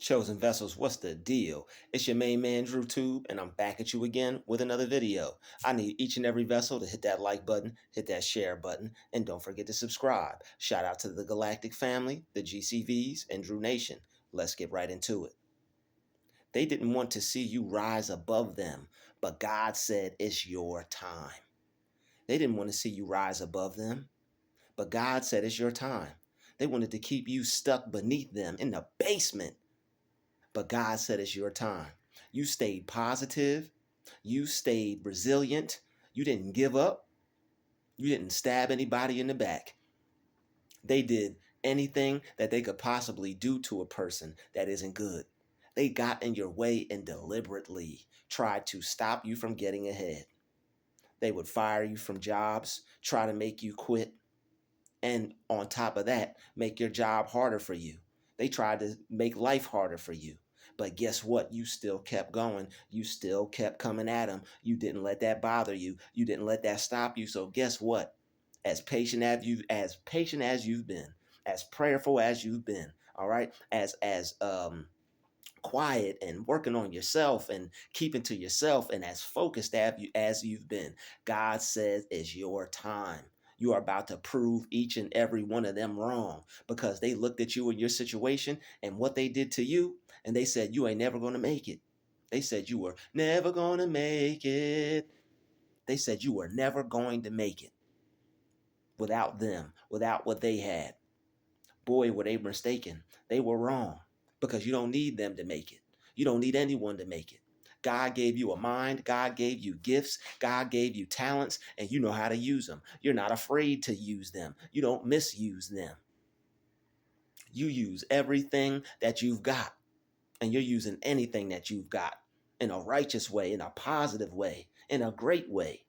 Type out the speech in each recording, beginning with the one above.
Chosen Vessels, what's the deal? It's your main man, Druuill, and I'm back at you again with another video. I need each and every vessel to hit that like button, hit that share button, and don't forget to subscribe. Shout out to the Galactic family, the GCVs, and Drew Nation. Let's get right into it. They didn't want to see you rise above them, but God said it's your time. They didn't want to see you rise above them, but God said it's your time. They wanted to keep you stuck beneath them in the basement, but God said it's your time. You stayed positive. You stayed resilient. You didn't give up. You didn't stab anybody in the back. They did anything that they could possibly do to a person that isn't good. They got in your way and deliberately tried to stop you from getting ahead. They would fire you from jobs, try to make you quit, and on top of that, make your job harder for you. They tried to make life harder for you. But guess what? You still kept going. You still kept coming at them. You didn't let that bother you. You didn't let that stop you. So guess what? As patient as you've been, as prayerful as you've been, all right, as quiet and working on yourself and keeping to yourself and as focused as you've been, God says it's your time. You are about to prove each and every one of them wrong because they looked at you in your situation and what they did to you, and they said you ain't never going to make it. They said you were never going to make it. They said you were never going to make it without them, without what they had. Boy, were they mistaken. They were wrong because you don't need them to make it. You don't need anyone to make it. God gave you a mind. God gave you gifts. God gave you talents, and you know how to use them. You're not afraid to use them. You don't misuse them. You use everything that you've got, and you're using anything that you've got in a righteous way, in a positive way, in a great way.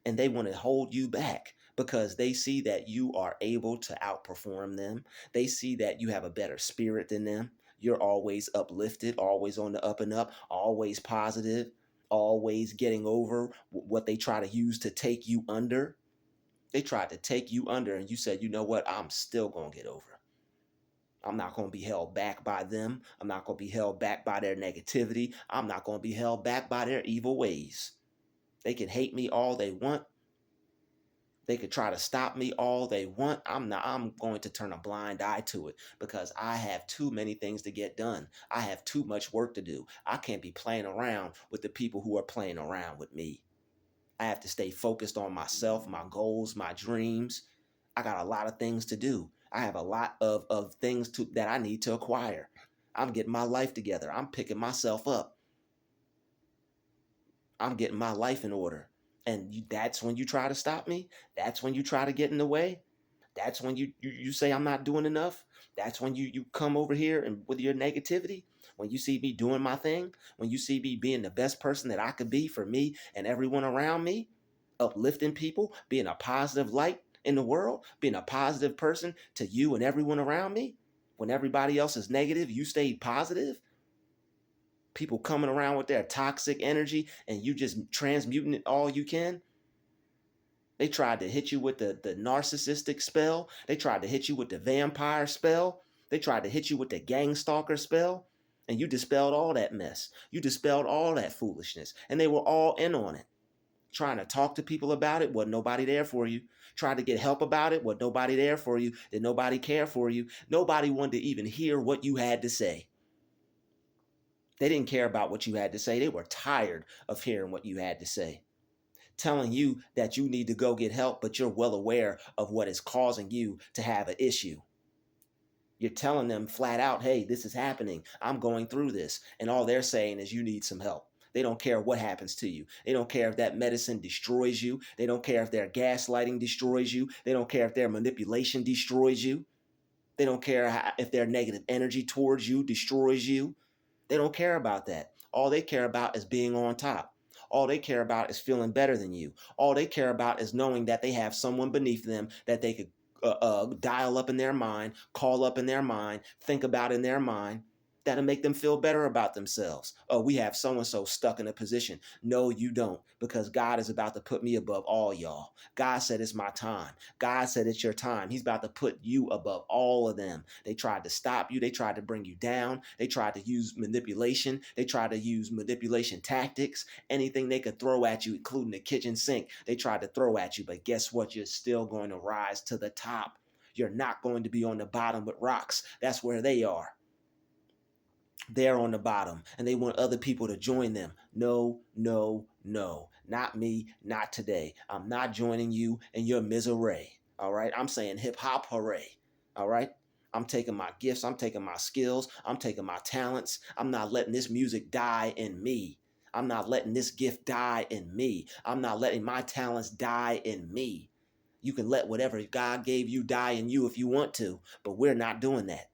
And they want to hold you back because they see that you are able to outperform them. They see that you have a better spirit than them. You're always uplifted, always on the up and up, always positive, always getting over what they try to use to take you under. They tried to take you under, and you said, you know what? I'm still going to get over. I'm not going to be held back by them. I'm not going to be held back by their negativity. I'm not going to be held back by their evil ways. They can hate me all they want. They could try to stop me all they want. I'm going to turn a blind eye to it because I have too many things to get done. I have too much work to do. I can't be playing around with the people who are playing around with me. I have to stay focused on myself, my goals, my dreams. I got a lot of things to do. I have a lot of things that I need to acquire. I'm getting my life together. I'm picking myself up. I'm getting my life in order. And that's when you try to stop me. That's when you try to get in the way. That's when you say I'm not doing enough. That's when you come over here and with your negativity. When you see me doing my thing, when you see me being the best person that I could be for me and everyone around me, uplifting people, being a positive light in the world, being a positive person to you and everyone around me. When everybody else is negative, you stayed positive. People coming around with their toxic energy and you just transmuting it all you can. They tried to hit you with the narcissistic spell. They tried to hit you with the vampire spell. They tried to hit you with the gang stalker spell. And you dispelled all that mess. You dispelled all that foolishness. And they were all in on it. Trying to talk to people about it, wasn't nobody there for you. Trying to get help about it, wasn't nobody there for you. Did nobody care for you? Nobody wanted to even hear what you had to say. They didn't care about what you had to say. They were tired of hearing what you had to say. Telling you that you need to go get help, but you're well aware of what is causing you to have an issue. You're telling them flat out, hey, this is happening. I'm going through this. And all they're saying is you need some help. They don't care what happens to you. They don't care if that medicine destroys you. They don't care if their gaslighting destroys you. They don't care if their manipulation destroys you. They don't care if their negative energy towards you destroys you. They don't care about that. All they care about is being on top. All they care about is feeling better than you. All they care about is knowing that they have someone beneath them that they could dial up in their mind, call up in their mind, think about in their mind, That'll make them feel better about themselves. Oh, we have so-and-so stuck in a position. No, you don't, because God is about to put me above all y'all. God said it's my time. God said it's your time. He's about to put you above all of them. They tried to stop you. They tried to bring you down. They tried to use manipulation. They tried to use manipulation tactics. Anything they could throw at you, including the kitchen sink, they tried to throw at you. But guess what? You're still going to rise to the top. You're not going to be on the bottom with rocks. That's where they are. They're on the bottom and they want other people to join them. No, no, no. Not me, not today. I'm not joining you in your misery. All right. I'm saying hip hop hooray. All right. I'm taking my gifts. I'm taking my skills. I'm taking my talents. I'm not letting this music die in me. I'm not letting this gift die in me. I'm not letting my talents die in me. You can let whatever God gave you die in you if you want to, but we're not doing that.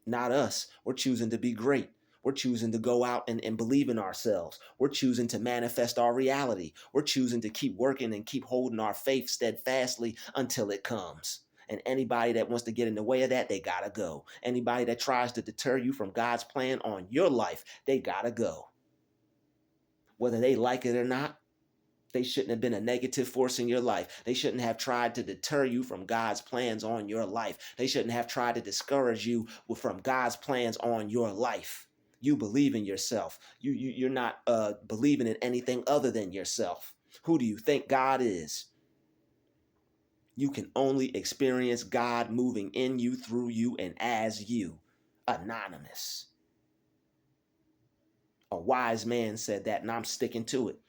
Not us. We're choosing to be great. We're choosing to go out and believe in ourselves. We're choosing to manifest our reality. We're choosing to keep working and keep holding our faith steadfastly until it comes. And anybody that wants to get in the way of that, they gotta go. Anybody that tries to deter you from God's plan on your life, they gotta go. Whether they like it or not, they shouldn't have been a negative force in your life. They shouldn't have tried to deter you from God's plans on your life. They shouldn't have tried to discourage you from God's plans on your life. You believe in yourself. You're not believing in anything other than yourself. Who do you think God is? You can only experience God moving in you, through you, and as you. Anonymous. A wise man said that, and I'm sticking to it.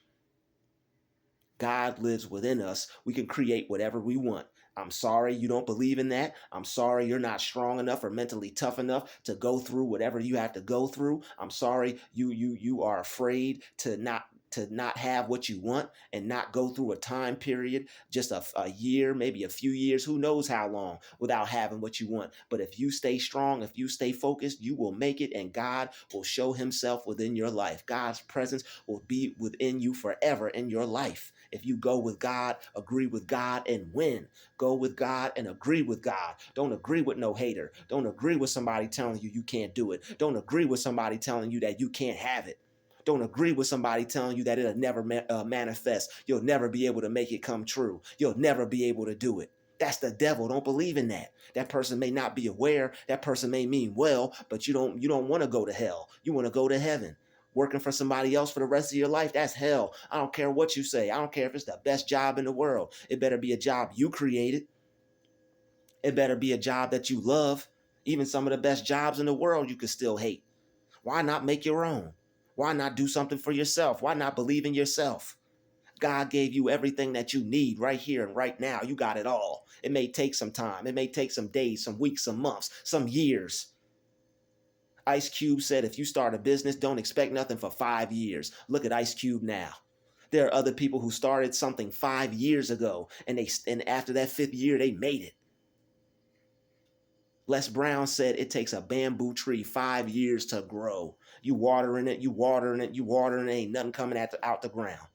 God lives within us. We can create whatever we want. I'm sorry you don't believe in that. I'm sorry you're not strong enough or mentally tough enough to go through whatever you have to go through. I'm sorry you are afraid to not have what you want and not go through a time period, just a year, maybe a few years, who knows how long, without having what you want. But if you stay strong, if you stay focused, you will make it, and God will show himself within your life. God's presence will be within you forever in your life. If you go with God, agree with God, and win. Go with God and agree with God. Don't agree with no hater. Don't agree with somebody telling you you can't do it. Don't agree with somebody telling you that you can't have it. Don't agree with somebody telling you that it'll never manifest. You'll never be able to make it come true. You'll never be able to do it. That's the devil. Don't believe in that. That person may not be aware. That person may mean well, but you don't want to go to hell. You want to go to heaven. Working for somebody else for the rest of your life, that's hell. I don't care what you say. I don't care if it's the best job in the world. It better be a job you created. It better be a job that you love. Even some of the best jobs in the world you could still hate. Why not make your own? Why not do something for yourself? Why not believe in yourself? God gave you everything that you need right here and right now. You got it all. It may take some time. It may take some days, some weeks, some months, some years. Ice Cube said, if you start a business, don't expect nothing for 5 years. Look at Ice Cube now. There are other people who started something 5 years ago, and after that 5th year, they made it. Les Brown said it takes a bamboo tree 5 years to grow. You watering it, you watering it, you watering it, ain't nothing coming out the ground.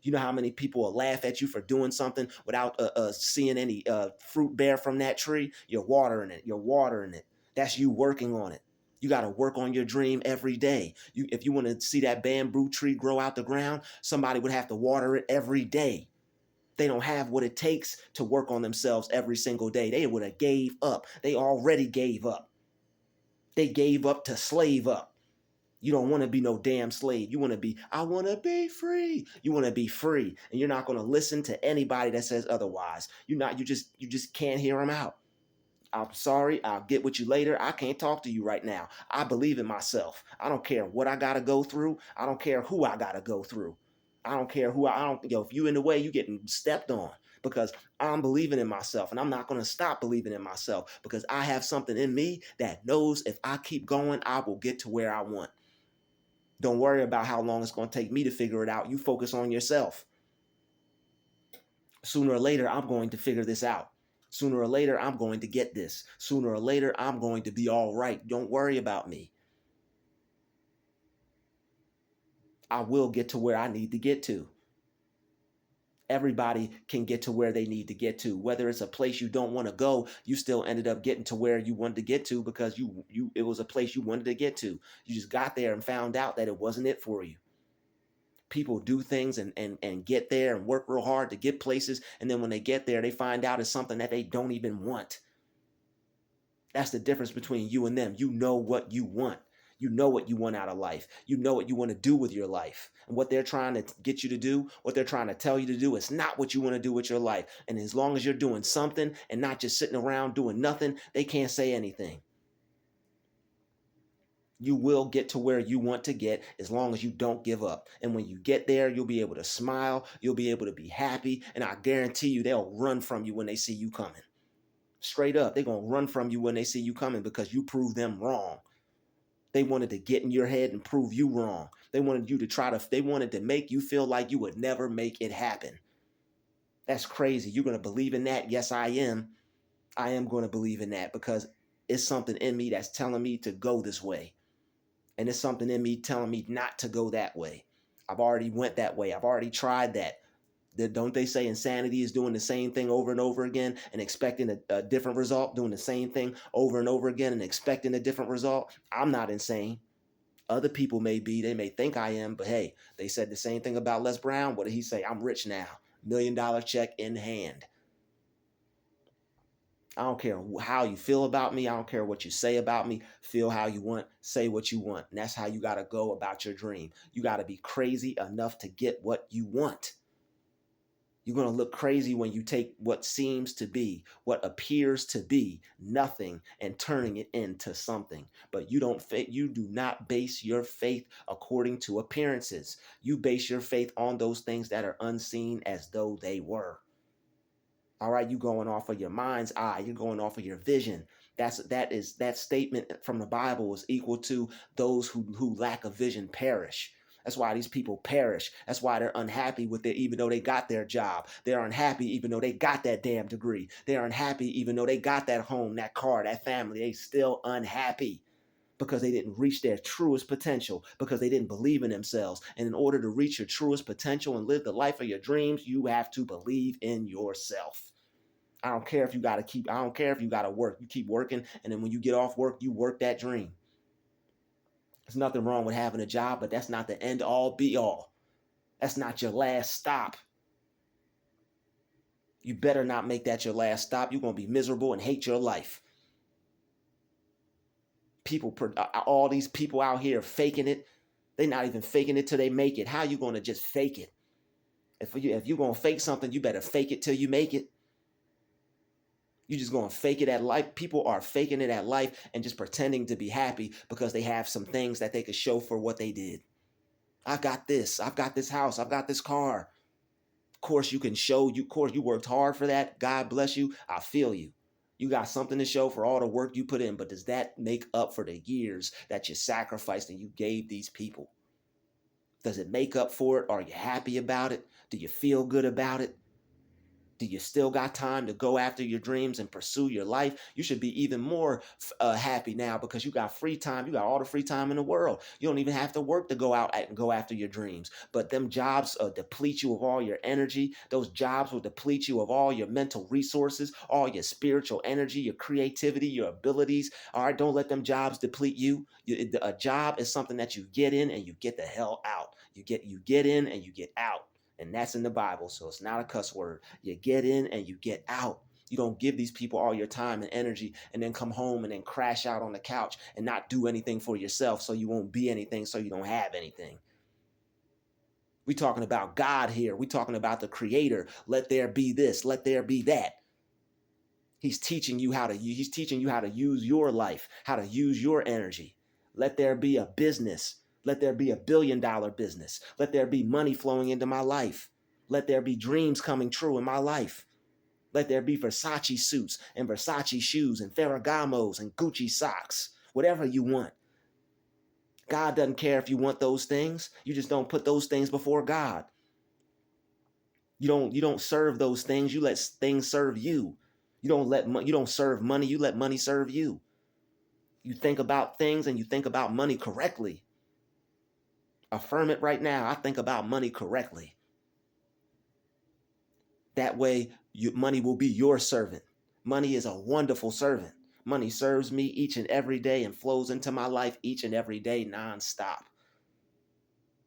You know how many people will laugh at you for doing something without seeing any fruit bear from that tree? You're watering it. You're watering it. That's you working on it. You got to work on your dream every day. If you want to see that bamboo tree grow out the ground, somebody would have to water it every day. They don't have what it takes to work on themselves every single day. They would have gave up. They already gave up. They gave up to slave up. You don't want to be no damn slave. You want to be, I want to be free. You want to be free. And you're not going to listen to anybody that says otherwise. You just can't hear them out. I'm sorry. I'll get with you later. I can't talk to you right now. I believe in myself. I don't care what I got to go through. I don't care who I got to go through. I don't care who I don't, if you in the way, you getting stepped on, because I'm believing in myself, and I'm not going to stop believing in myself, because I have something in me that knows if I keep going, I will get to where I want. Don't worry about how long it's going to take me to figure it out. You focus on yourself. Sooner or later, I'm going to figure this out. Sooner or later, I'm going to get this. Sooner or later, I'm going to be all right. Don't worry about me. I will get to where I need to get to. Everybody can get to where they need to get to. Whether it's a place you don't want to go, you still ended up getting to where you wanted to get to because it was a place you wanted to get to. You just got there and found out that it wasn't it for you. People do things and get there and work real hard to get places, and then when they get there, they find out it's something that they don't even want. That's the difference between you and them. You know what you want. You know what you want out of life. You know what you want to do with your life. And what they're trying to get you to do, what they're trying to tell you to do, is not what you want to do with your life. And as long as you're doing something and not just sitting around doing nothing, they can't say anything. You will get to where you want to get as long as you don't give up. And when you get there, you'll be able to smile. You'll be able to be happy. And I guarantee you, they'll run from you when they see you coming. Straight up, they're going to run from you when they see you coming because you proved them wrong. They wanted to get in your head and prove you wrong. They wanted they wanted to make you feel like you would never make it happen. That's crazy. You're going to believe in that? Yes, I am. I am going to believe in that because it's something in me that's telling me to go this way. And it's something in me telling me not to go that way. I've already went that way. I've already tried that. Don't they say insanity is doing the same thing over and over again and expecting a different result, doing the same thing over and over again and expecting a different result? I'm not insane. Other people may be. They may think I am, but hey, they said the same thing about Les Brown. What did he say? I'm rich now. $1 million check in hand. I don't care how you feel about me. I don't care what you say about me. Feel how you want. Say what you want. And that's how you got to go about your dream. You got to be crazy enough to get what you want. You're going to look crazy when you take what seems to be, what appears to be nothing and turning it into something. But you do not base your faith according to appearances. You base your faith on those things that are unseen as though they were. All right, you going off of your mind's eye. You're going off of your vision. That statement from the Bible is equal to those who lack a vision perish. That's why these people perish. That's why they're unhappy with it, even though they got their job. They're unhappy even though they got that damn degree. They're unhappy even though they got that home, that car, that family. They still unhappy because they didn't reach their truest potential, because they didn't believe in themselves. And in order to reach your truest potential and live the life of your dreams, you have to believe in yourself. I don't care if you got to work. You keep working, and then when you get off work, you work that dream. There's nothing wrong with having a job, but that's not the end all be all. That's not your last stop. You better not make that your last stop. You're going to be miserable and hate your life. All these people out here faking it, they're not even faking it till they make it. How are you going to just fake it? If you're going to fake something, you better fake it till you make it. You're just going to fake it at life. People are faking it at life and just pretending to be happy because they have some things that they could show for what they did. I've got this. I've got this house. I've got this car. Of course, you can show. Of course, you worked hard for that. God bless you. I feel you. You got something to show for all the work you put in, but does that make up for the years that you sacrificed and you gave these people? Does it make up for it? Are you happy about it? Do you feel good about it? Do you still got time to go after your dreams and pursue your life? You should be even more happy now because you got free time. You got all the free time in the world. You don't even have to work to go out and go after your dreams. But them jobs deplete you of all your energy. Those jobs will deplete you of all your mental resources, all your spiritual energy, your creativity, your abilities. All right, don't let them jobs deplete you. A job is something that you get in and you get the hell out. You get in and you get out. And that's in the Bible, so it's not a cuss word. You get in and you get out. You don't give these people all your time and energy and then come home and then crash out on the couch and not do anything for yourself so you won't be anything, so you don't have anything. We're talking about God here. We're talking about the Creator. Let there be this. Let there be that. He's teaching you how to use your life, how to use your energy. Let there be a business. Let there be $1 billion business. Let there be money flowing into my life. Let there be dreams coming true in my life. Let there be Versace suits and Versace shoes and Ferragamos and Gucci socks. Whatever you want. God doesn't care if you want those things. You just don't put those things before God. You don't serve those things. You let things serve you. You don't serve money. You let money serve you. You think about things and you think about money correctly. Affirm it right now. I think about money correctly. That way, money will be your servant. Money is a wonderful servant. Money serves me each and every day and flows into my life each and every day nonstop.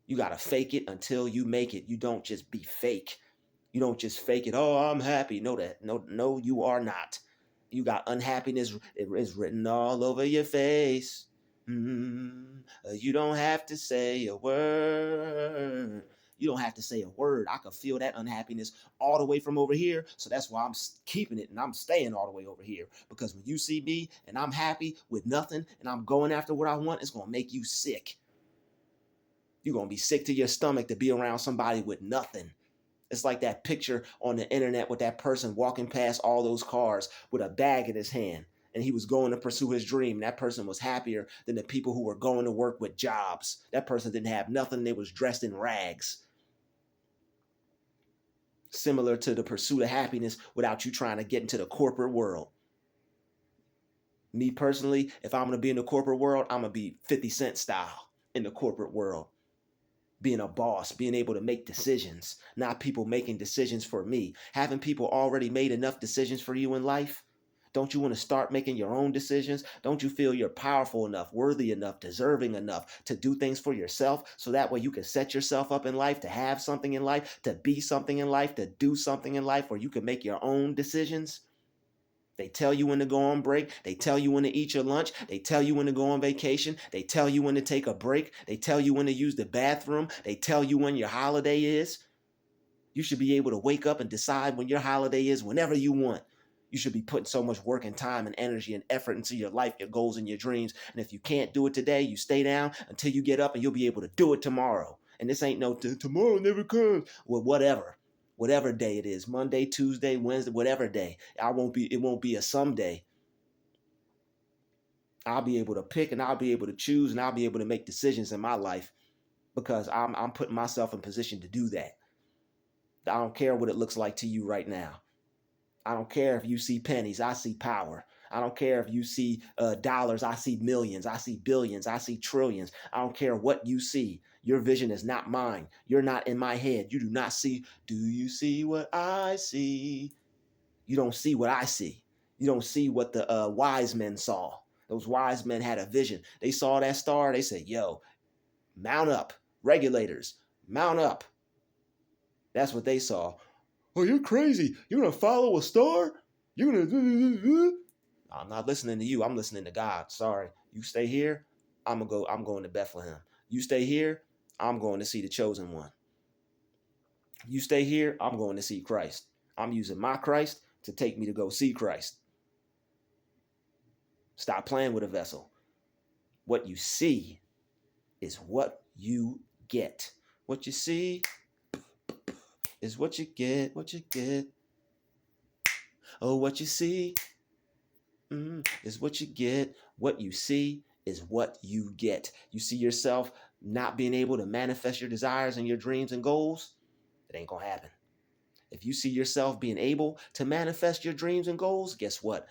You got to fake it until you make it. You don't just be fake. You don't just fake it. Oh, I'm happy. No, no, you are not. You got unhappiness. It is written all over your face. You don't have to say a word. You don't have to say a word. I can feel that unhappiness all the way from over here. So that's why I'm keeping it and I'm staying all the way over here. Because when you see me and I'm happy with nothing and I'm going after what I want, it's going to make you sick. You're going to be sick to your stomach to be around somebody with nothing. It's like that picture on the internet with that person walking past all those cars with a bag in his hand. And he was going to pursue his dream. That person was happier than the people who were going to work with jobs. That person didn't have nothing. They was dressed in rags. Similar to the pursuit of happiness without you trying to get into the corporate world. Me personally, if I'm going to be in the corporate world, I'm going to be 50 Cent style in the corporate world. Being a boss, being able to make decisions, not people making decisions for me. Having people already made enough decisions for you in life? Don't you want to start making your own decisions? Don't you feel you're powerful enough, worthy enough, deserving enough to do things for yourself so that way you can set yourself up in life to have something in life, to be something in life, to do something in life where you can make your own decisions? They tell you when to go on break. They tell you when to eat your lunch. They tell you when to go on vacation. They tell you when to take a break. They tell you when to use the bathroom. They tell you when your holiday is. You should be able to wake up and decide when your holiday is whenever you want. You should be putting so much work and time and energy and effort into your life, your goals, and your dreams. And if you can't do it today, you stay down until you get up and you'll be able to do it tomorrow. And this ain't no tomorrow never comes. Well, whatever day it is, Monday, Tuesday, Wednesday, whatever day. It won't be a someday. I'll be able to pick and I'll be able to choose and I'll be able to make decisions in my life because I'm putting myself in position to do that. I don't care what it looks like to you right now. I don't care if you see pennies, I see power. I don't care if you see dollars, I see millions, I see billions, I see trillions. I don't care what you see. Your vision is not mine. You're not in my head. You do not see. Do you see what I see? You don't see what I see. You don't see what the wise men saw. Those wise men had a vision. They saw that star. They said, yo, mount up. Regulators, mount up. That's what they saw. Oh, you're crazy. You're going to follow a star? You're going to... I'm not listening to you. I'm listening to God. Sorry. You stay here. I'm going to Bethlehem. You stay here. I'm going to see the chosen one. You stay here. I'm going to see Christ. I'm using my Christ to take me to go see Christ. Stop playing with a vessel. What you see is what you get. What you see is what you get. What you get. Oh, what you see is what you get. What you see is what you get. You see yourself not being able to manifest your desires and your dreams and goals? It ain't gonna happen. If you see yourself being able to manifest your dreams and goals, guess what?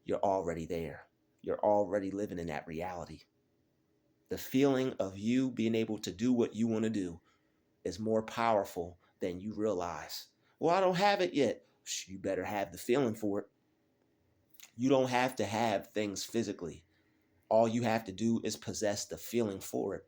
You're already there. You're already living in that reality. The feeling of you being able to do what you want to do is more powerful than you realize. Well, I don't have it yet. You better have the feeling for it. You don't have to have things physically. All you have to do is possess the feeling for it.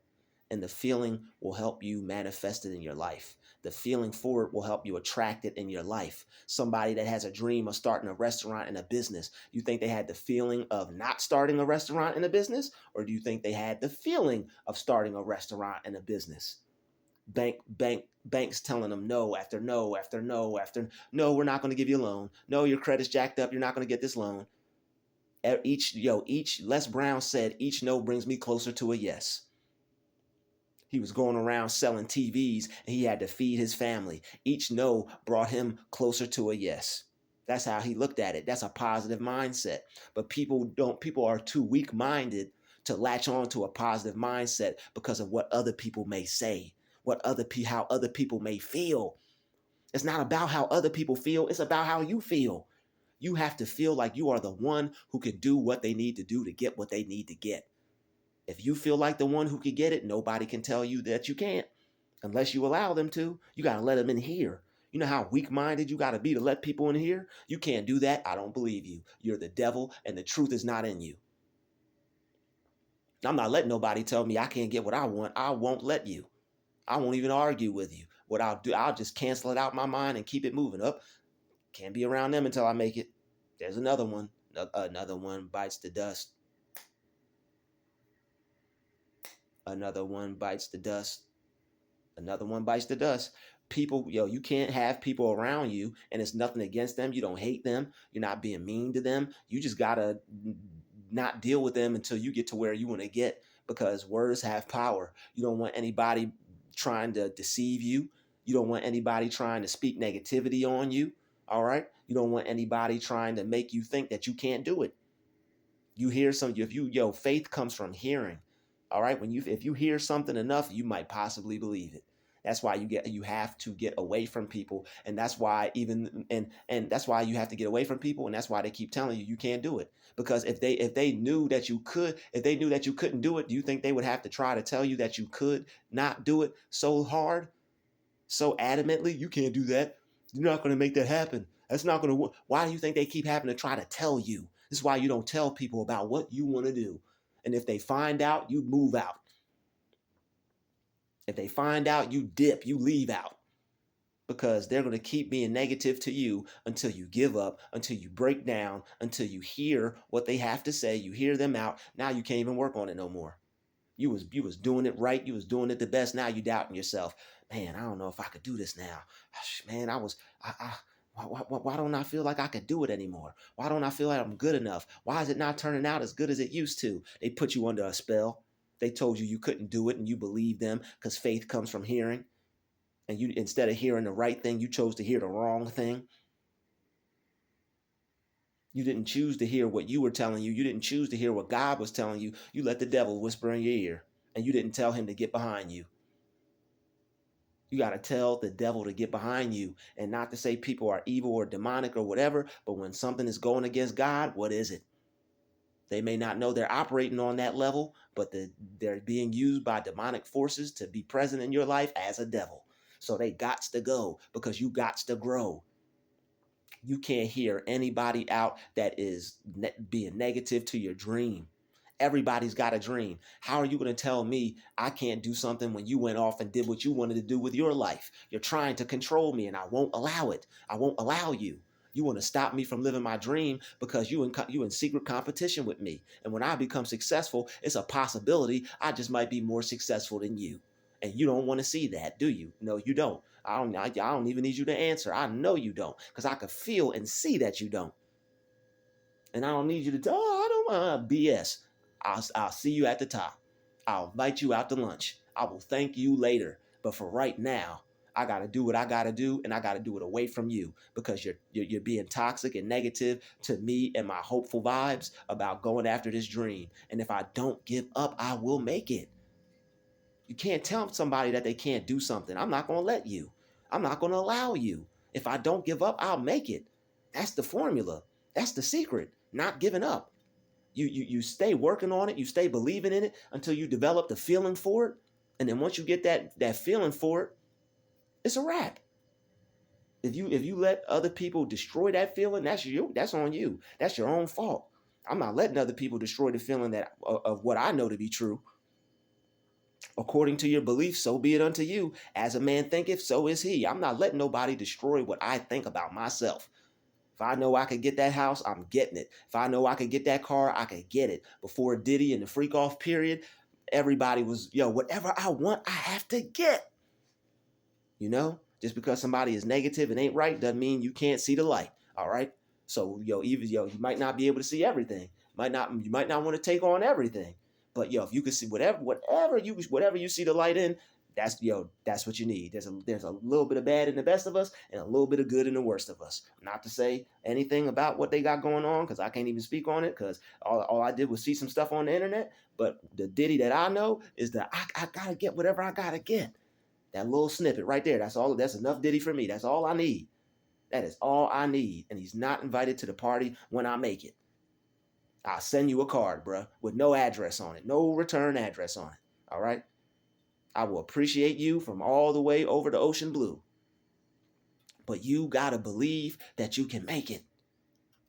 And the feeling will help you manifest it in your life. The feeling for it will help you attract it in your life. Somebody that has a dream of starting a restaurant and a business, you think they had the feeling of not starting a restaurant and a business? Or do you think they had the feeling of starting a restaurant and a business? Banks telling them no after no after no after no, we're not going to give you a loan. No, your credit's jacked up. You're not going to get this loan. Each Les Brown said, each no brings me closer to a yes. He was going around selling TVs and he had to feed his family. Each no brought him closer to a yes. That's how he looked at it. That's a positive mindset. But people are too weak-minded to latch on to a positive mindset because of what other people may say, how other people may feel. It's not about how other people feel. It's about how you feel. You have to feel like you are the one who can do what they need to do to get what they need to get. If you feel like the one who can get it, nobody can tell you that you can't unless you allow them to. You got to let them in here. You know how weak-minded you got to be to let people in here? You can't do that. I don't believe you. You're the devil and the truth is not in you. I'm not letting nobody tell me I can't get what I want. I won't let you. I won't even argue with you. What I'll do, I'll just cancel it out my mind and keep it moving up. Can't be around them until I make it. There's another one. Another one bites the dust. Another one bites the dust. Another one bites the dust. People, you can't have people around you, and it's nothing against them. You don't hate them. You're not being mean to them. You just gotta not deal with them until you get to where you want to get, because words have power. You don't want anybody trying to deceive you. You don't want anybody trying to speak negativity on you. All right. You don't want anybody trying to make you think that you can't do it. You hear something, faith comes from hearing. All right. If you hear something enough, you might possibly believe it. That's why you have to get away from people. And that's why and that's why you have to get away from people. And that's why they keep telling you you can't do it. Because if they knew that you could, if they knew that you couldn't do it, do you think they would have to try to tell you that you could not do it so hard, so adamantly? You can't do that. You're not going to make that happen. That's not going to work. Why do you think they keep having to try to tell you? This is why you don't tell people about what you want to do. And if they find out, you move out. If they find out, you dip, you leave out. Because they're going to keep being negative to you until you give up, until you break down, until you hear what they have to say. You hear them out. Now you can't even work on it no more. You was doing it right. You was doing it the best. Now you doubting yourself. Man, I don't know if I could do this now. Man, why don't I feel like I could do it anymore? Why don't I feel like I'm good enough? Why is it not turning out as good as it used to? They put you under a spell. They told you couldn't do it, and you believe them because faith comes from hearing. And you, instead of hearing the right thing, you chose to hear the wrong thing. You didn't choose to hear what you were telling you. You didn't choose to hear what God was telling you. You let the devil whisper in your ear, and you didn't tell him to get behind you. You got to tell the devil to get behind you, and not to say people are evil or demonic or whatever, but when something is going against God, what is it? They may not know they're operating on that level, but they're being used by demonic forces to be present in your life as a devil. So they gots to go, because you gots to grow. You can't hear anybody out that is being negative to your dream. Everybody's got a dream. How are you going to tell me I can't do something when you went off and did what you wanted to do with your life? You're trying to control me, and I won't allow it. I won't allow you. You want to stop me from living my dream because you in secret competition with me. And when I become successful, it's a possibility I just might be more successful than you. And you don't want to see that, do you? No, you don't. I don't even need you to answer. I know you don't, because I can feel and see that you don't. And I don't need you to tell, I don't want BS. I'll see you at the top. I'll invite you out to lunch. I will thank you later. But for right now, I got to do what I got to do, and I got to do it away from you, because you're being toxic and negative to me and my hopeful vibes about going after this dream. And if I don't give up, I will make it. You can't tell somebody that they can't do something. I'm not going to let you. I'm not going to allow you. If I don't give up, I'll make it. That's the formula. That's the secret. Not giving up. You stay working on it. You stay believing in it until you develop the feeling for it. And then once you get that feeling for it, it's a wrap. If you let other people destroy that feeling, that's on you. That's your own fault. I'm not letting other people destroy the feeling of what I know to be true. According to your beliefs, so be it unto you. As a man thinketh, so is he. I'm not letting nobody destroy what I think about myself. If I know I could get that house, I'm getting it. If I know I could get that car, I could get it. Before Diddy and the freak off period, everybody was, whatever I want, I have to get. Just because somebody is negative and ain't right doesn't mean you can't see the light. All right. So, you might not be able to see everything. You might not want to take on everything. But if you can see whatever you see the light in, that's what you need. There's a little bit of bad in the best of us and a little bit of good in the worst of us. Not to say anything about what they got going on, because I can't even speak on it, because all I did was see some stuff on the internet. But the Diddy that I know is that I gotta get whatever I gotta get. That little snippet right there. That's enough Diddy for me. That's all I need. That is all I need. And he's not invited to the party when I make it. I'll send you a card, bruh, with no address on it, no return address on it. All right? I will appreciate you from all the way over the ocean blue. But you got to believe that you can make it.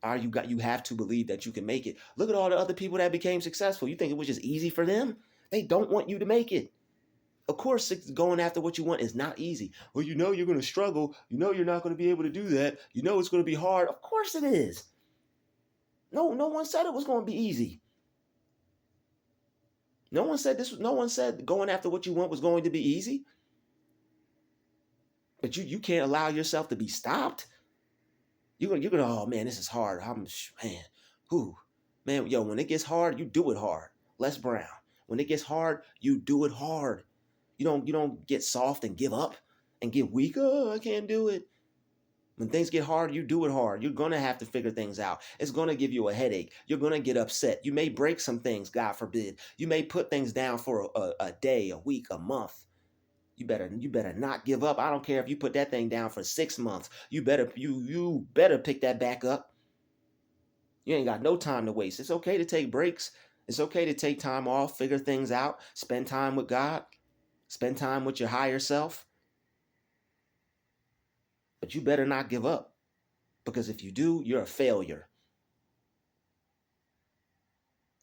You have to believe that you can make it. Look at all the other people that became successful. You think it was just easy for them? They don't want you to make it. Of course, going after what you want is not easy. Well, you know you're going to struggle. You know you're not going to be able to do that. You know it's going to be hard. Of course it is. No one said it was going to be easy. No one said this. No one said going after what you want was going to be easy. But you can't allow yourself to be stopped. You're gonna oh man, this is hard. Man, who, man, yo, when it gets hard, you do it hard. Les Brown. When it gets hard, you do it hard. You don't get soft and give up and get weak. Oh, I can't do it. When things get hard, you do it hard. You're gonna have to figure things out. It's gonna give you a headache. You're gonna get upset. You may break some things, God forbid. You may put things down for a day, a week, a month. You better not give up. I don't care if you put that thing down for 6 months. You better pick that back up. You ain't got no time to waste. It's okay to take breaks. It's okay to take time off, figure things out, spend time with God, spend time with your higher self. But you better not give up, because if you do, you're a failure.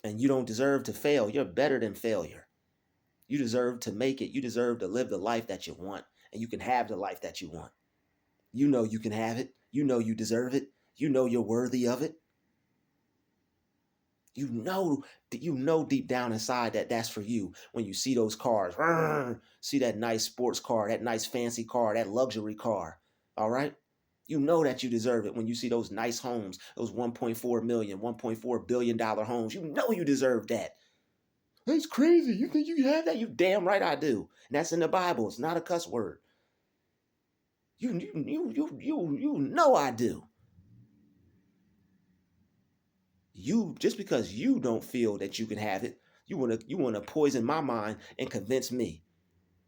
And you don't deserve to fail. You're better than failure. You deserve to make it. You deserve to live the life that you want, and you can have the life that you want. You know you can have it. You know you deserve it. You know you're worthy of it. You know deep down inside that that's for you. When you see those cars, see that nice sports car, that nice fancy car, that luxury car, all right? You know that you deserve it when you see those nice homes, those 1.4 million, $1.4 billion homes. You know you deserve that. That's crazy. You think you have that? You damn right I do. And that's in the Bible. It's not a cuss word. You know I do. You, just because you don't feel that you can have it, you wanna poison my mind and convince me.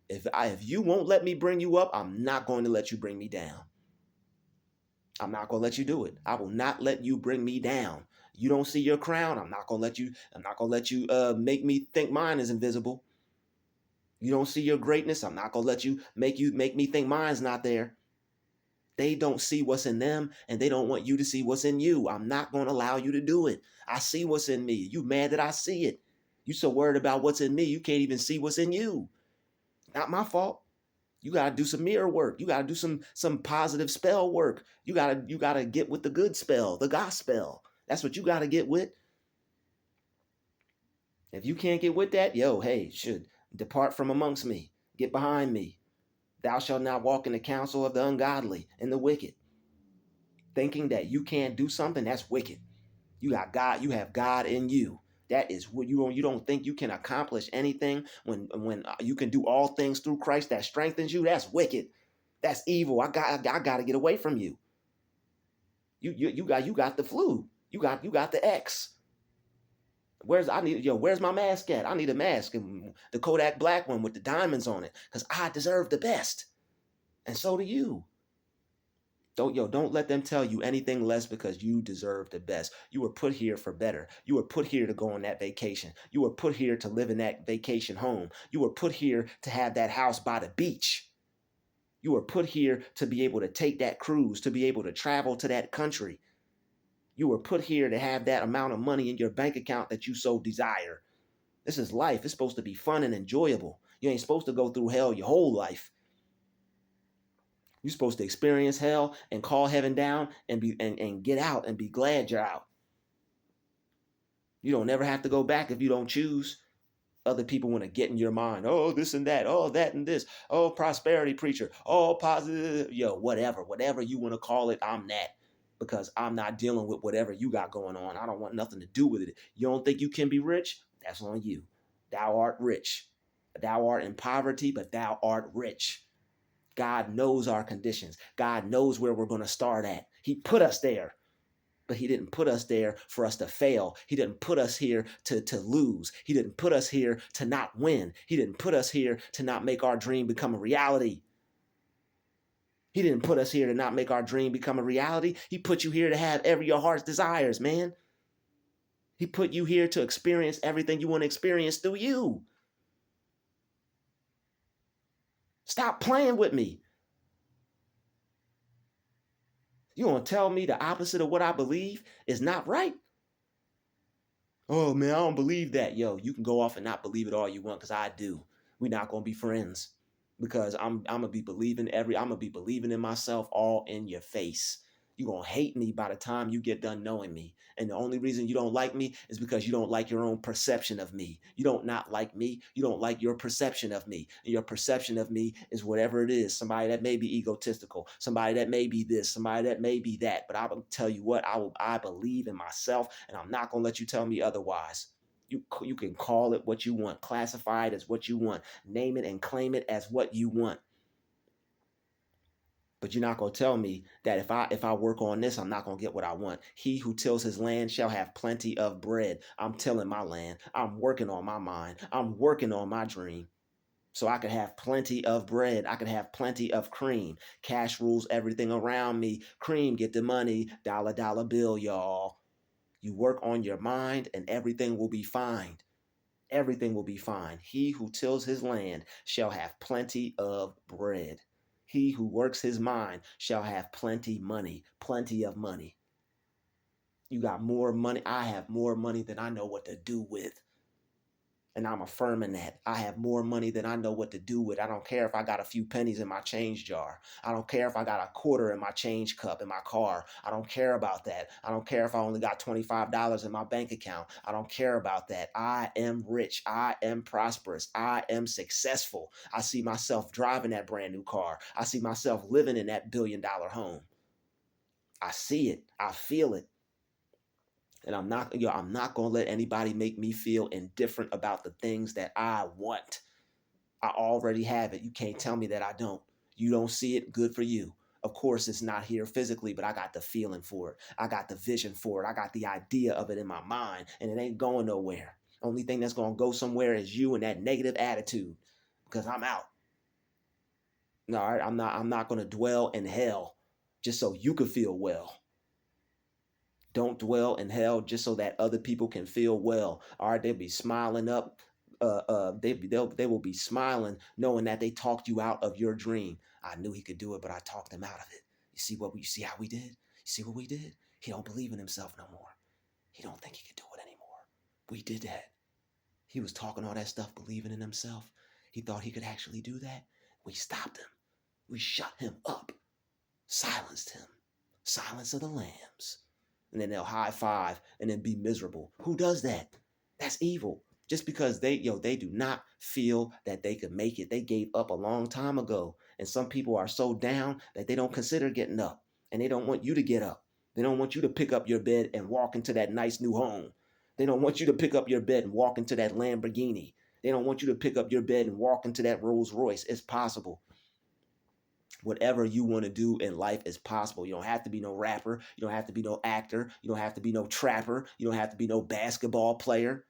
If you won't let me bring you up, I'm not going to let you bring me down. I'm not going to let you do it. I will not let you bring me down. You don't see your crown. I'm not going to let you make me think mine is invisible. You don't see your greatness. I'm not going to let you make me think mine's not there. They don't see what's in them, and they don't want you to see what's in you. I'm not going to allow you to do it. I see what's in me. You mad that I see it. You so worried about what's in me, you can't even see what's in you. Not my fault. You gotta do some mirror work. You gotta do some positive spell work. You gotta get with the good spell, the gospel. That's what you gotta get with. If you can't get with that, yo, hey, should depart from amongst me. Get behind me. Thou shalt not walk in the counsel of the ungodly and the wicked. Thinking that you can't do something, that's wicked. You got God, you have God in you. That is what you don't think you can accomplish anything when you can do all things through Christ that strengthens you. That's wicked. That's evil. I got to get away from you. You got the flu. You got the X. Where's my mask at? I need a mask, and the Kodak black one with the diamonds on it, because I deserve the best, and so do you. Don't let them tell you anything less, because you deserve the best. You were put here for better. You were put here to go on that vacation. You were put here to live in that vacation home. You were put here to have that house by the beach. You were put here to be able to take that cruise, to be able to travel to that country. You were put here to have that amount of money in your bank account that you so desire. This is life. It's supposed to be fun and enjoyable. You ain't supposed to go through hell your whole life. You're supposed to experience hell and call heaven down and get out and be glad you're out. You don't never have to go back if you don't choose. Other people want to get in your mind. Oh, this and that. Oh, that and this. Oh, prosperity preacher. Oh, positive. Whatever you want to call it, I'm that. Because I'm not dealing with whatever you got going on. I don't want nothing to do with it. You don't think you can be rich? That's on you. Thou art rich. Thou art in poverty, but thou art rich. God knows our conditions. God knows where we're going to start at. He put us there, but he didn't put us there for us to fail. He didn't put us here to lose. He didn't put us here to not win. He didn't put us here to not make our dream become a reality. He didn't put us here to not make our dream become a reality. He put you here to have every your heart's desires, man. He put you here to experience everything you want to experience through you. Stop playing with me. You gonna tell me the opposite of what I believe is not right? Oh man, I don't believe that. Yo, you can go off and not believe it all you want, because I do. We're not gonna be friends. Because I'm gonna be believing in myself all in your face. You're gonna hate me by the time you get done knowing me. And the only reason you don't like me is because you don't like your own perception of me. You don't not like me, you don't like your perception of me. And your perception of me is whatever it is. Somebody that may be egotistical, somebody that may be this, somebody that may be that. But I will tell you what, I believe in myself, and I'm not gonna let you tell me otherwise. You can call it what you want, classify it as what you want, name it and claim it as what you want. But you're not gonna tell me that if I work on this, I'm not gonna get what I want. He who tills his land shall have plenty of bread. I'm tilling my land. I'm working on my mind. I'm working on my dream. So I can have plenty of bread. I can have plenty of cream. Cash rules everything around me. Cream, get the money. Dollar, dollar bill, y'all. You work on your mind and everything will be fine. Everything will be fine. He who tills his land shall have plenty of bread. He who works his mind shall have plenty of money. You got more money. I have more money than I know what to do with. And I'm affirming that. I have more money than I know what to do with. I don't care if I got a few pennies in my change jar. I don't care if I got a quarter in my change cup in my car. I don't care about that. I don't care if I only got $25 in my bank account. I don't care about that. I am rich. I am prosperous. I am successful. I see myself driving that brand new car. I see myself living in that $1 billion home. I see it. I feel it. And I'm not gonna let anybody make me feel indifferent about the things that I want. I already have it. You can't tell me that I don't. You don't see it, good for you. Of course, it's not here physically, but I got the feeling for it. I got the vision for it. I got the idea of it in my mind, and it ain't going nowhere. Only thing that's gonna go somewhere is you and that negative attitude, because I'm out. No, all right, I'm not gonna dwell in hell just so you can feel well. Don't dwell in hell just so that other people can feel well. All right, they'll be smiling up. They will be smiling knowing that they talked you out of your dream. I knew he could do it, but I talked him out of it. You see how we did? You see what we did? He don't believe in himself no more. He don't think he can do it anymore. We did that. He was talking all that stuff, believing in himself. He thought he could actually do that. We stopped him. We shut him up. Silenced him. Silence of the lambs. And then they'll high five and then be miserable. Who does that? That's evil. Just because they do not feel that they could make it. They gave up a long time ago. And some people are so down that they don't consider getting up. And they don't want you to get up. They don't want you to pick up your bed and walk into that nice new home. They don't want you to pick up your bed and walk into that Lamborghini. They don't want you to pick up your bed and walk into that Rolls Royce. It's possible. Whatever you want to do in life is possible. You don't have to be no rapper. You don't have to be no actor. You don't have to be no trapper. You don't have to be no basketball player.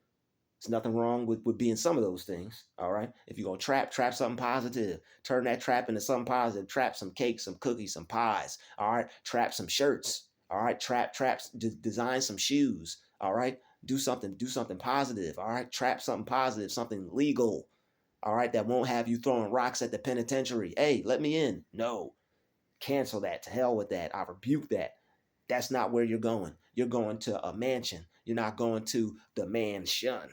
There's nothing wrong with being some of those things. All right. If you're going to trap something positive. Turn that trap into something positive. Trap some cakes, some cookies, some pies. All right. Trap some shirts. All right. Design some shoes. All right. Do something positive. All right. Trap something positive, something legal. All right, that won't have you throwing rocks at the penitentiary. Hey, let me in. No, cancel that. To hell with that. I rebuke that. That's not where you're going. You're going to a mansion. You're not going to the mansion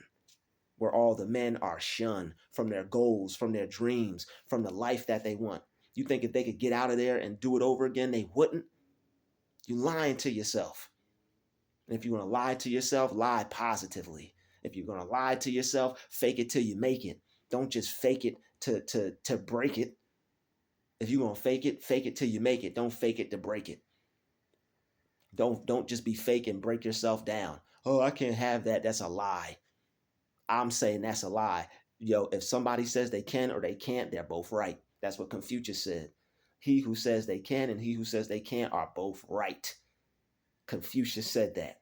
where all the men are shunned from their goals, from their dreams, from the life that they want. You think if they could get out of there and do it over again, they wouldn't? You're lying to yourself. And if you're going to lie to yourself, lie positively. If you're going to lie to yourself, fake it till you make it. Don't just fake it to break it. If you're going to fake it till you make it. Don't fake it to break it. Don't just be fake and break yourself down. Oh, I can't have that. That's a lie. I'm saying that's a lie. Yo, if somebody says they can or they can't, they're both right. That's what Confucius said. He who says they can and he who says they can't are both right. Confucius said that.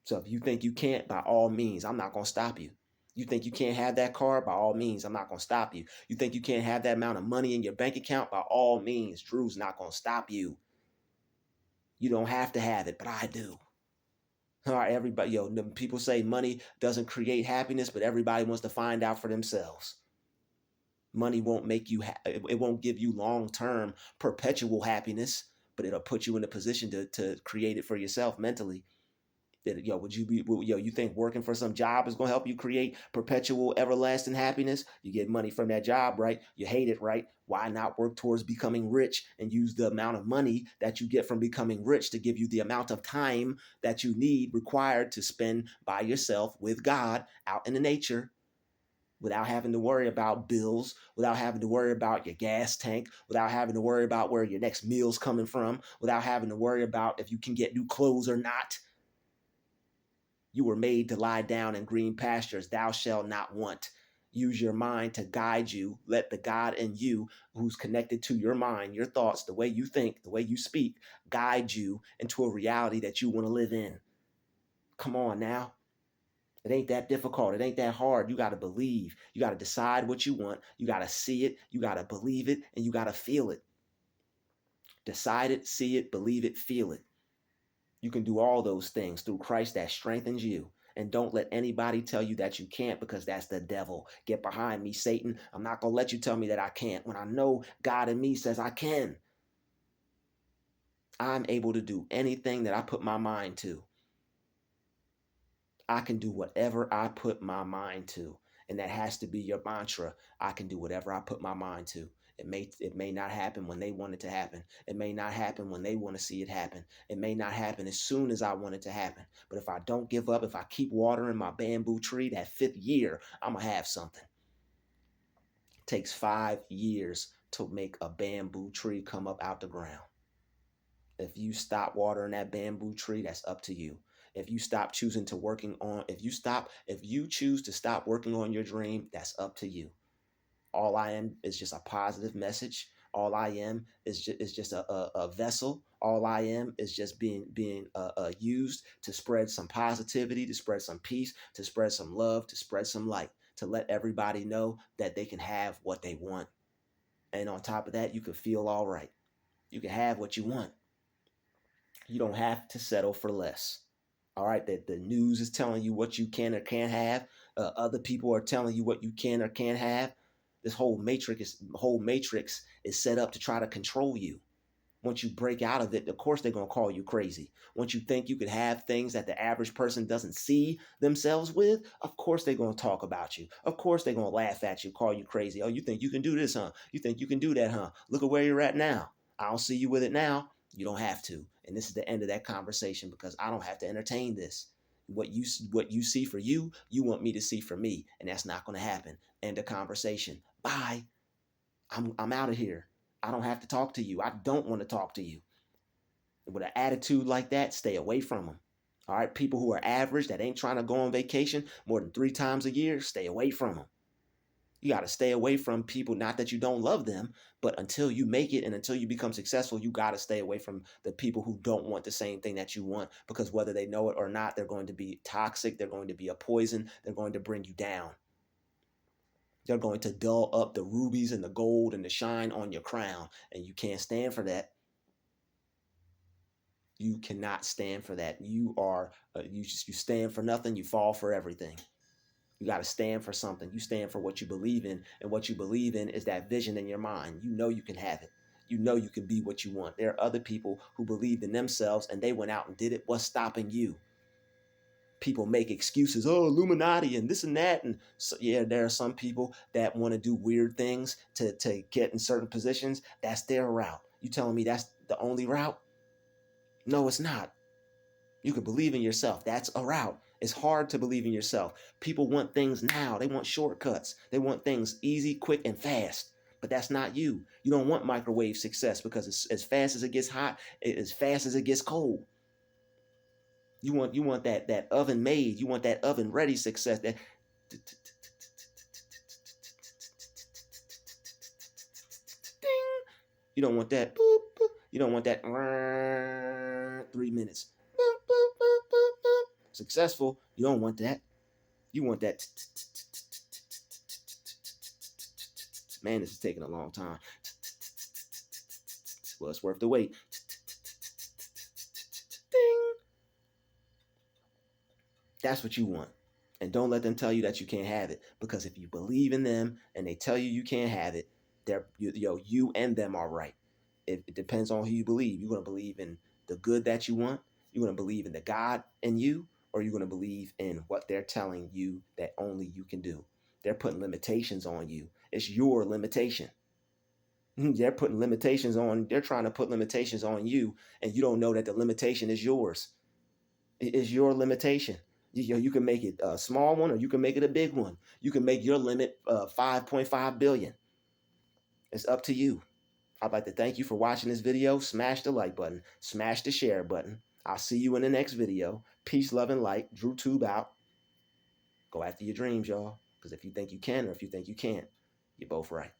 So if you think you can't, by all means, I'm not going to stop you. You think you can't have that car? By all means, I'm not going to stop you. You think you can't have that amount of money in your bank account? By all means, Drew's not going to stop you. You don't have to have it, but I do. All right, everybody, people say money doesn't create happiness, but everybody wants to find out for themselves. Money won't make you, it won't give you long-term perpetual happiness, but it'll put you in a position to create it for yourself mentally. That, you think working for some job is going to help you create perpetual, everlasting happiness? You get money from that job, right? You hate it, right? Why not work towards becoming rich and use the amount of money that you get from becoming rich to give you the amount of time that you need required to spend by yourself with God out in the nature, without having to worry about bills, without having to worry about your gas tank, without having to worry about where your next meal's coming from, without having to worry about if you can get new clothes or not. You were made to lie down in green pastures. Thou shalt not want. Use your mind to guide you. Let the God in you, who's connected to your mind, your thoughts, the way you think, the way you speak, guide you into a reality that you want to live in. Come on now. It ain't that difficult. It ain't that hard. You got to believe. You got to decide what you want. You got to see it. You got to believe it. And you got to feel it. Decide it, see it, believe it, feel it. You can do all those things through Christ that strengthens you. And don't let anybody tell you that you can't, because that's the devil. Get behind me, Satan. I'm not going to let you tell me that I can't when I know God in me says I can. I'm able to do anything that I put my mind to. I can do whatever I put my mind to. And that has to be your mantra. I can do whatever I put my mind to. It may not happen when they want it to happen. It may not happen when they want to see it happen. It may not happen as soon as I want it to happen. But if I don't give up, if I keep watering my bamboo tree, that 5th year, I'm going to have something. It takes 5 years to make a bamboo tree come up out the ground. If you stop watering that bamboo tree, that's up to you. If you stop choosing to working on, if you choose to stop working on your dream, that's up to you. All I am is just a positive message. All I am is just a vessel. All I am is just being used to spread some positivity, to spread some peace, to spread some love, to spread some light, to let everybody know that they can have what they want. And on top of that, you can feel all right. You can have what you want. You don't have to settle for less. All right, that the news is telling you what you can or can't have. Other people are telling you what you can or can't have. This whole matrix is set up to try to control you. Once you break out of it, of course they're going to call you crazy. Once you think you could have things that the average person doesn't see themselves with, of course they're going to talk about you. Of course they're going to laugh at you, call you crazy. Oh, you think you can do this, huh? You think you can do that, huh? Look at where you're at now. I don't see you with it now. You don't have to. And this is the end of that conversation, because I don't have to entertain this. What you see for you, you want me to see for me, and that's not going to happen. End of conversation. Bye. I'm out of here. I don't have to talk to you. I don't want to talk to you. With an attitude like that, stay away from them. All right, people who are average, that ain't trying to go on vacation more than 3 times a year, stay away from them. You got to stay away from people, not that you don't love them, but until you make it and until you become successful, you got to stay away from the people who don't want the same thing that you want, because whether they know it or not, they're going to be toxic. They're going to be a poison. They're going to bring you down. They're going to dull up the rubies and the gold and the shine on your crown, and you can't stand for that. You cannot stand for that. You stand for nothing. You fall for everything. You got to stand for something. You stand for what you believe in, and what you believe in is that vision in your mind. You know you can have it. You know you can be what you want. There are other people who believed in themselves and they went out and did it. What's stopping you? People make excuses. Oh, Illuminati and this and that. And so, yeah, there are some people that want to do weird things to get in certain positions. That's their route. You telling me that's the only route? No, it's not. You can believe in yourself. That's a route. It's hard to believe in yourself. People want things now. They want shortcuts. They want things easy, quick, and fast. But that's not you. You don't want microwave success, because it's as fast as it gets hot, as fast as it gets cold. You want that oven made. You want that oven ready success. That you don't want that. You don't want that 3 minutes. Successful. You don't want that. You want that. Man, this is taking a long time. Well, it's worth the wait. That's what you want. And don't let them tell you that you can't have it, because if you believe in them and they tell you you can't have it, you and them are right. It depends on who you believe. You're going to believe in the good that you want. You're going to believe in the God in you, or you're going to believe in what they're telling you that only you can do. They're putting limitations on you. It's your limitation. They're putting limitations on, they're trying to put limitations on you, and you don't know that the limitation is yours. It is your limitation. You can make it a small one or you can make it a big one. You can make your limit 5.5 billion. It's up to you. I'd like to thank you for watching this video. Smash the like button. Smash the share button. I'll see you in the next video. Peace, love, and light. Druuill out. Go after your dreams, y'all. Because if you think you can or if you think you can't, you're both right.